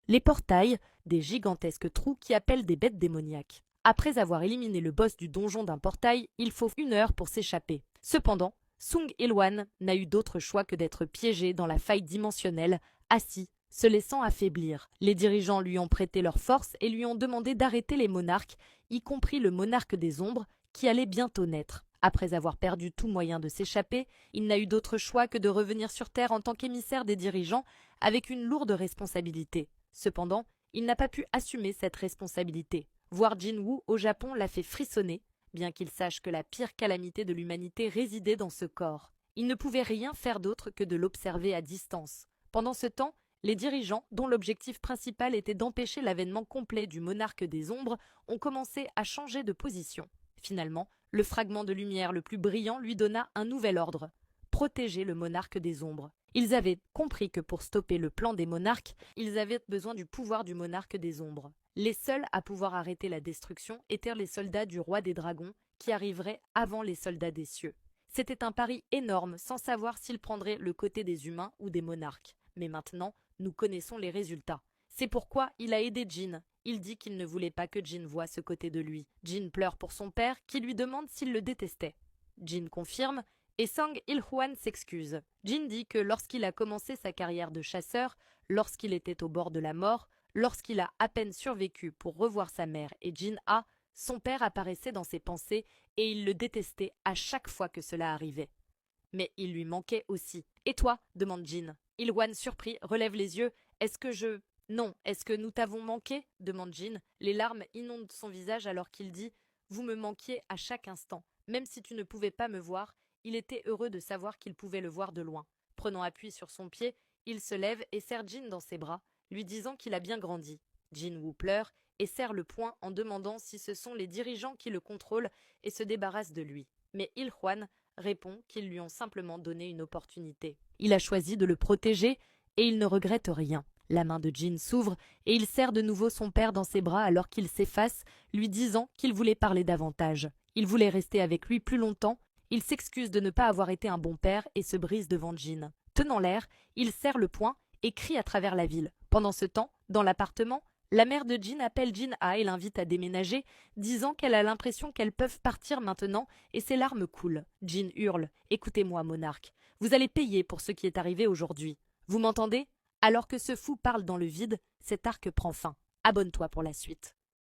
Les portails, des gigantesques trous qui appellent des bêtes démoniaques. Après avoir éliminé le boss du donjon d'un portail, il faut 1 heure pour s'échapper. Cependant, Sung Ilwan n'a eu d'autre choix que d'être piégé dans la faille dimensionnelle, assis, se laissant affaiblir. Les dirigeants lui ont prêté leur force et lui ont demandé d'arrêter les monarques, y compris le monarque des ombres, qui allait bientôt naître. Après avoir perdu tout moyen de s'échapper, il n'a eu d'autre choix que de revenir sur Terre en tant qu'émissaire des dirigeants, avec une lourde responsabilité. Cependant, il n'a pas pu assumer cette responsabilité. Voir Jinwoo au Japon l'a fait frissonner, bien qu'il sache que la pire calamité de l'humanité résidait dans ce corps. Il ne pouvait rien faire d'autre que de l'observer à distance. Pendant ce temps, les dirigeants, dont l'objectif principal était d'empêcher l'avènement complet du monarque des ombres, ont commencé à changer de position. Finalement, le fragment de lumière le plus brillant lui donna un nouvel ordre: protéger le monarque des ombres. Ils avaient compris que pour stopper le plan des monarques, ils avaient besoin du pouvoir du monarque des ombres. Les seuls à pouvoir arrêter la destruction étaient les soldats du roi des dragons, qui arriveraient avant les soldats des cieux. C'était un pari énorme, sans savoir s'ils prendraient le côté des humains ou des monarques. Mais maintenant, nous connaissons les résultats. C'est pourquoi il a aidé Jin. Il dit qu'il ne voulait pas que Jin voie ce côté de lui. Jin pleure pour son père, qui lui demande s'il le détestait. Jin confirme, et Sang Il-hwan s'excuse. Jin dit que lorsqu'il a commencé sa carrière de chasseur, lorsqu'il était au bord de la mort, lorsqu'il a à peine survécu pour revoir sa mère et Jin-ah, son père apparaissait dans ses pensées et il le détestait à chaque fois que cela arrivait. Mais il lui manquait aussi. « Et toi ?» demande Jin. Il-hwan, surpris, relève les yeux. « Est-ce que je… » « Non, est-ce que nous t'avons manqué ?» demande Jin. Les larmes inondent son visage alors qu'il dit « Vous me manquiez à chaque instant. Même si tu ne pouvais pas me voir, il était heureux de savoir qu'il pouvait le voir de loin. » Prenant appui sur son pied, il se lève et serre Jin dans ses bras, lui disant qu'il a bien grandi. Jinwoo pleure et serre le poing en demandant si ce sont les dirigeants qui le contrôlent et se débarrassent de lui. Mais Il-hwan répond qu'ils lui ont simplement donné une opportunité. Il a choisi de le protéger et il ne regrette rien. La main de Jin s'ouvre et il serre de nouveau son père dans ses bras alors qu'il s'efface, lui disant qu'il voulait parler davantage. Il voulait rester avec lui plus longtemps. Il s'excuse de ne pas avoir été un bon père et se brise devant Jin. Tenant l'air, il serre le poing et crie à travers la ville. Pendant ce temps, dans l'appartement, la mère de Jin appelle Jin-ah et l'invite à déménager, disant qu'elle a l'impression qu'elles peuvent partir maintenant et ses larmes coulent. Jin hurle: « Écoutez-moi, monarque, vous allez payer pour ce qui est arrivé aujourd'hui. Vous m'entendez ?» Alors que ce fou parle dans le vide, cet arc prend fin. Abonne-toi pour la suite.